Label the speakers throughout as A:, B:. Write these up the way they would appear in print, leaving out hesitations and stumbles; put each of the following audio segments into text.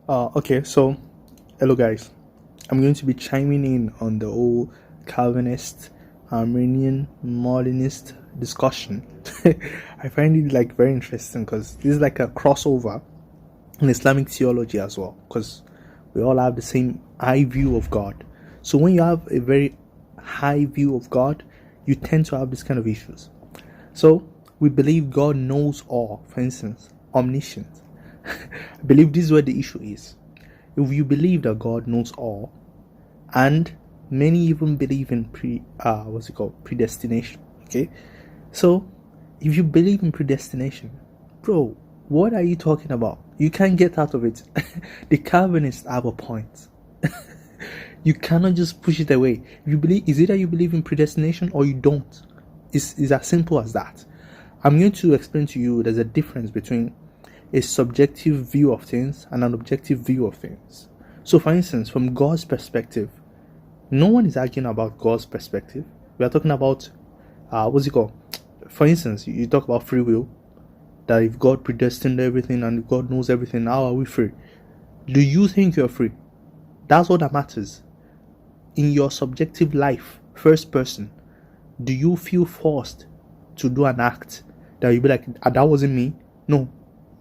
A: Okay, so hello guys. I'm going to be chiming in on the whole Calvinist, Arminian, Molinist discussion. I find it like very interesting because this is like a crossover in Islamic theology as well, because we all have the same high view of God. So when you have a very high view of God, you tend to have this kind of issues. So we believe God knows all, for instance, omniscient. I believe this is where the issue is. If you believe that God knows all, and many even believe in predestination. Okay, so if you believe in predestination, bro, what are you talking about? You can't get out of it. The Calvinists have a point. You cannot just push it away. If you believe, is either you believe in predestination or you don't. It's as simple as that. I'm going to explain to you there's a difference between a subjective view of things and an objective view of things. So, for instance, from God's perspective, no one is arguing about God's perspective. We are talking about, what's it called? For instance, you talk about free will, that if God predestined everything and if God knows everything, how are we free? Do you think you're free? That's all that matters. In your subjective life, first person, do you feel forced to do an act that you'll be like, that wasn't me? No,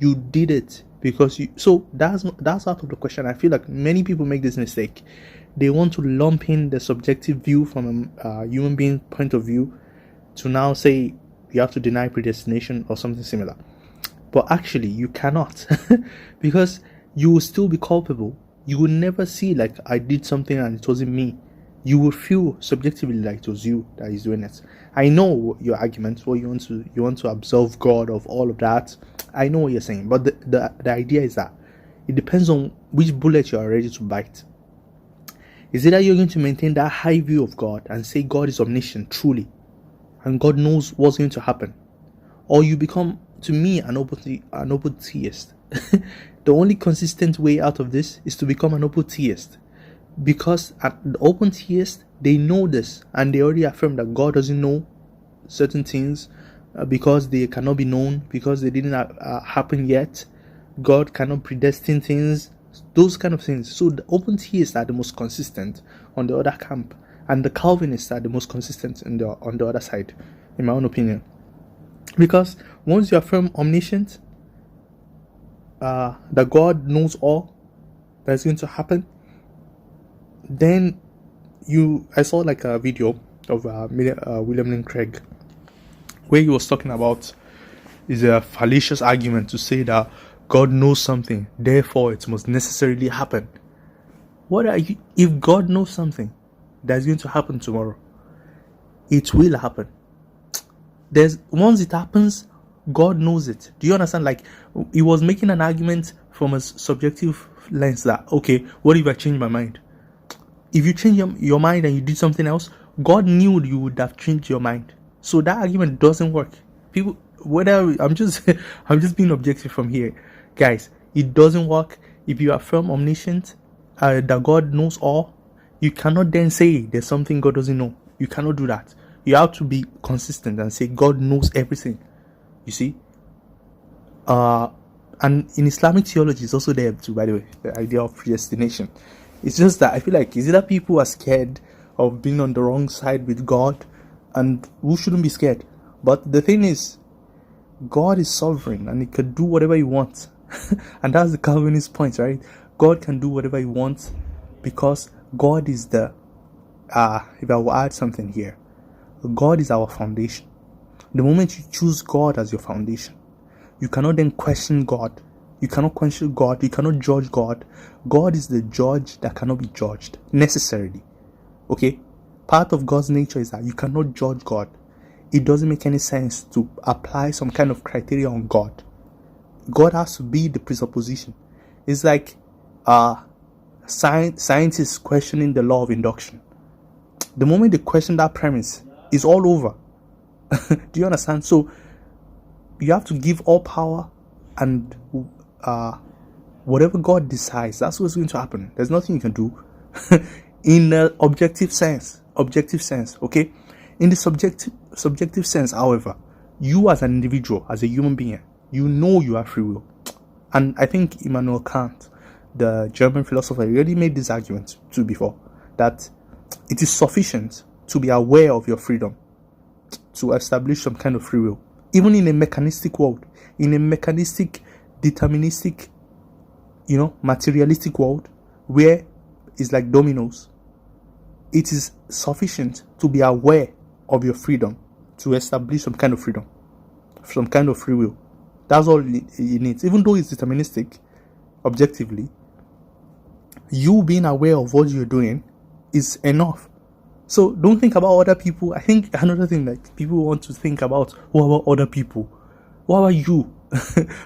A: you did it because you. So that's out of the question. I feel like many people make this mistake. They want to lump in the subjective view from a human being point of view to now say you have to deny predestination or something similar. But actually, you cannot because you will still be culpable. You will never see like I did something and it wasn't me. You will feel subjectively like it was you that is doing it. I know your arguments. What you want to absolve God of all of that. I know what you're saying, but the idea is that it depends on which bullet you are ready to bite. Is it that you're going to maintain that high view of God and say God is omniscient truly, and God knows what's going to happen, or you become, to me, an open theist? The only consistent way out of this is to become an open theist. Because the open theists, they know this and they already affirm that God doesn't know certain things because they cannot be known, because they didn't happen yet. God cannot predestine things, those kind of things. So the open theists are the most consistent on the other camp, and the Calvinists are the most consistent on the other side, in my own opinion. Because once you affirm omniscient, that God knows all that's going to happen, then I saw like a video of William Lane Craig where he was talking about is a fallacious argument to say that God knows something, therefore it must necessarily happen. If God knows something that's going to happen tomorrow, it will happen. Once it happens, God knows it. Do you understand? Like, he was making an argument from a subjective lens that, okay, what if I change my mind? If you change your mind and you did something else, God knew you would have changed your mind. So that argument doesn't work. People, I'm just being objective from here, guys. It doesn't work. If you affirm omniscient, that God knows all, you cannot then say there's something God doesn't know. You cannot do that. You have to be consistent and say God knows everything. You see, and in Islamic theology, it's also there too. By the way, the idea of predestination. It's just that I feel like is it that people are scared of being on the wrong side with God, and who shouldn't be scared? But the thing is, God is sovereign and He can do whatever He wants, and that's the Calvinist point, right? God can do whatever He wants because God is the. If I will add something here, God is our foundation. The moment you choose God as your foundation, you cannot then question God. You cannot question God. You cannot judge God. God is the judge that cannot be judged necessarily. Okay? Part of God's nature is that you cannot judge God. It doesn't make any sense to apply some kind of criteria on God. God has to be the presupposition. It's like scientists questioning the law of induction. The moment they question that premise, it's all over. Do you understand? So you have to give all power, and whatever God decides, that's what's going to happen. There's nothing you can do in the objective sense, okay? In the subjective sense, however, you as an individual, as a human being, you know you have free will. And I think Immanuel Kant the German philosopher, he already made this argument too before, that it is sufficient to be aware of your freedom to establish some kind of free will. Even in a mechanistic world, in a mechanistic, deterministic, materialistic world, where it's like dominoes, it is sufficient to be aware of your freedom to establish some kind of freedom, some kind of free will. That's all it needs. Even though it's deterministic, objectively, you being aware of what you're doing is enough. So don't think about other people. I think another thing that people want to think about, what about other people? What about you?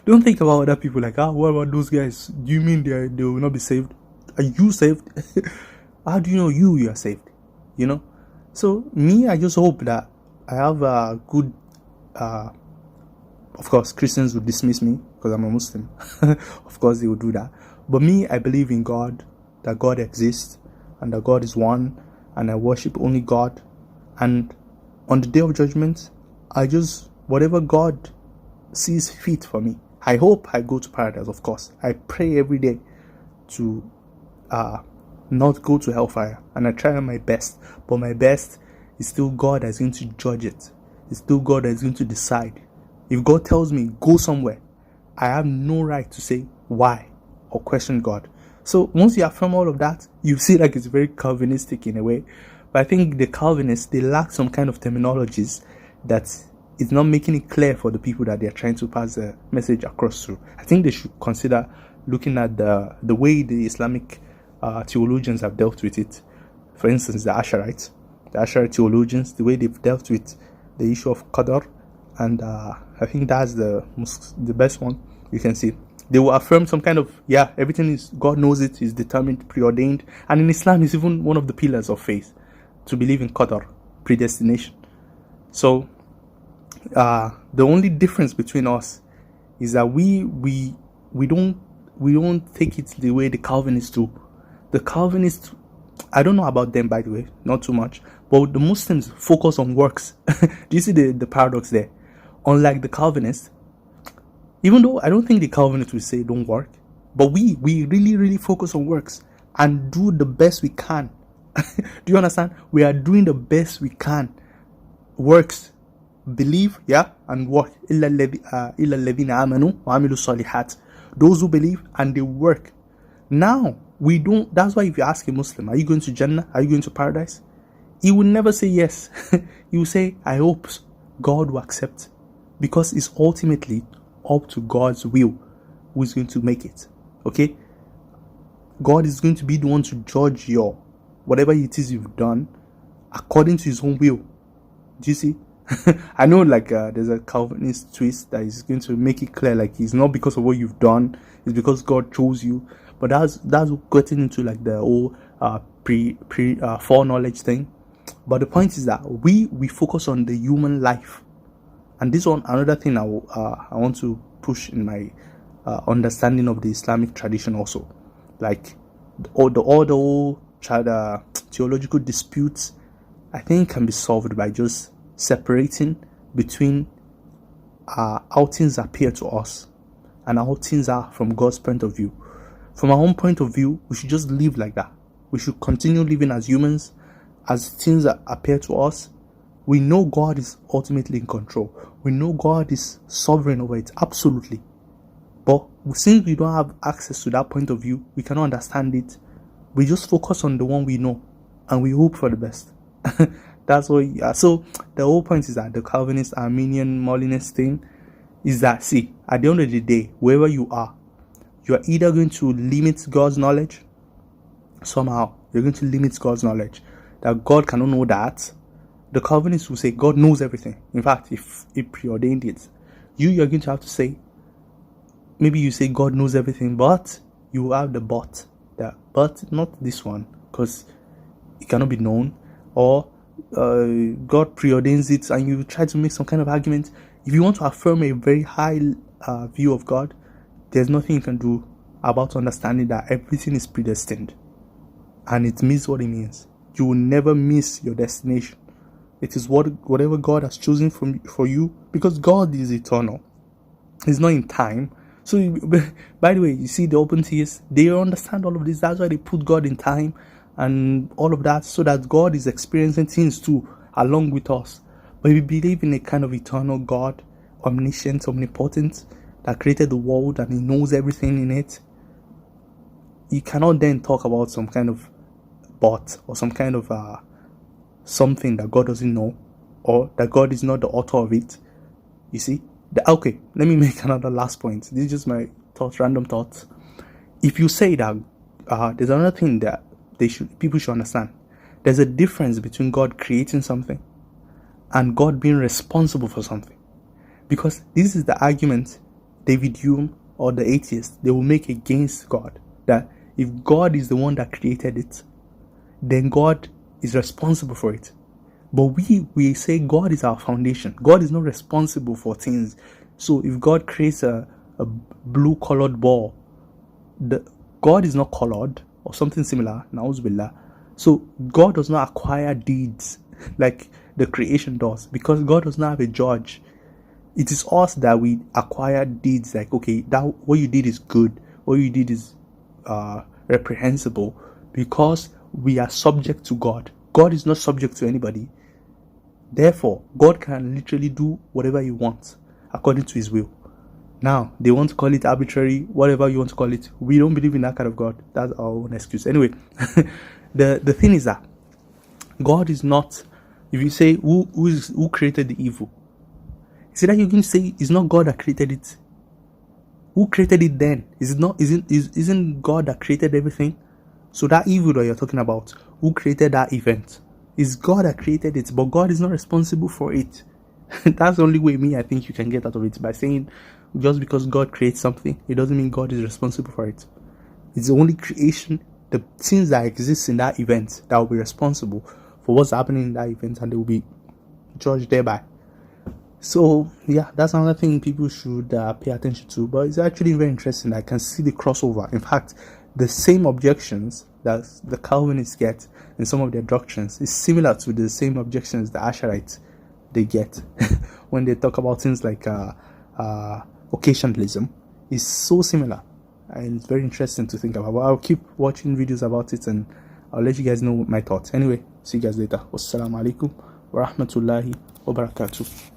A: Don't think about other people like, what about those guys? Do you mean they will not be saved? Are you saved? How do you know you are saved? So me, I just hope that I have a good, of course, Christians would dismiss me because I'm a Muslim. Of course, they would do that. But me, I believe in God, that God exists, and that God is one, and I worship only God. And on the day of judgment, whatever God sees fit for me. I hope I go to paradise, of course. I pray every day to not go to hellfire, and I try my best. But my best is still God that's going to judge it. It's still God that's going to decide. If God tells me, go somewhere, I have no right to say why or question God. So once you affirm all of that, you see like it's very Calvinistic in a way. But I think the Calvinists, they lack some kind of terminologies that is not making it clear for the people that they're trying to pass the message across to. I think they should consider looking at the way the Islamic theologians have dealt with it. For instance, the Ash'ari theologians, the way they've dealt with the issue of Qadr, and I think that's the best one you can see. They will affirm some kind of, everything is, God knows it, is determined, preordained. And in Islam, it's even one of the pillars of faith, to believe in Qadr, predestination. So, the only difference between us is that we don't take it the way the Calvinists do. The Calvinists, I don't know about them, by the way, not too much, but the Muslims focus on works. Do you see the paradox there? Unlike the Calvinists, even though I don't think the Calvinists will say don't work, but we really, really focus on works and do the best we can. Do you understand? We are doing the best we can. Works, believe, and work. Those who believe and they work. Now, we don't, that's why if you ask a Muslim, are you going to Jannah? Are you going to paradise? He will never say yes. He will say, I hope God will accept. Because it's ultimately up to God's will who is going to make it. Okay? God is going to be the one to judge your whatever it is you've done according to his own will. Do you see? I know there's a Calvinist twist that is going to make it clear it's not because of what you've done, it's because God chose you. But that's getting into the whole foreknowledge thing. But the point is that we focus on the human life. And this one, another thing I want to push in my understanding of the Islamic tradition also. All the theological disputes, I think can be solved by just separating between how things appear to us and how things are from God's point of view. From our own point of view, we should just live like that. We should continue living as humans, as things that appear to us. We know God is ultimately in control. We know God is sovereign over it, absolutely. But since we don't have access to that point of view, we cannot understand it. We just focus on the one we know, and we hope for the best. That's what. So the whole point is that the Calvinist, Arminian, Molinist thing is that, see, at the end of the day, wherever you are either going to limit God's knowledge somehow. You're going to limit God's knowledge. That God cannot know that. The Calvinists will say God knows everything. In fact, if he preordained it, you're going to have to say, maybe you say God knows everything, but you have the but. But not this one, because it cannot be known. Or God preordains it, and you try to make some kind of argument. If you want to affirm a very high view of God, there's nothing you can do about understanding that everything is predestined. And it means what it means. You will never miss your destination. It is whatever God has chosen for you, because God is eternal. He's not in time. So, by the way, you see the open theists, they understand all of this. That's why they put God in time and all of that, so that God is experiencing things too along with us. But if you believe in a kind of eternal God, omniscient, omnipotent, that created the world and he knows everything in it, you cannot then talk about some kind of bot or some kind of something that God doesn't know, or that God is not the author of it. You see? Okay, let me make another last point. This is just my thoughts, random thoughts. If you say that, there's another thing that people should understand. There's a difference between God creating something and God being responsible for something. Because this is the argument David Hume or the atheists, they will make against God. That if God is the one that created it, then God is responsible for it. But we say God is our foundation. God is not responsible for things. So if God creates a blue colored ball, God is not colored or something similar. Na'uzubillah. So God does not acquire deeds like the creation does, because God does not have a judge. It is us that we acquire deeds, like, okay, that what you did is good, what you did is reprehensible, because we are subject to God. God is not subject to anybody. Therefore, God can literally do whatever he wants according to his will. Now, they want to call it arbitrary, whatever you want to call it. We don't believe in that kind of God. That's our own excuse. Anyway, the thing is that God is not, if you say who created the evil, is it that you can say it's not God that created it? Who created it then? Isn't God that created everything? So that evil that you're talking about, who created that event? It's God that created it, but God is not responsible for it. That's the only way I think you can get out of it, by saying just because God creates something, it doesn't mean God is responsible for it. It's the only creation, the things that exist in that event, that will be responsible for what's happening in that event, and they will be judged thereby. So yeah, that's another thing people should pay attention to. But it's actually very interesting. I can see the crossover. In fact, the same objections that the Calvinists get in some of their doctrines is similar to the same objections the Asherites they get when they talk about things like occasionalism. Is so similar, and it's very interesting to think about. But I'll keep watching videos about it, and I'll let you guys know my thoughts. Anyway, see you guys later. Wassalamu alaikum wa rahmatullahi wa barakatuh.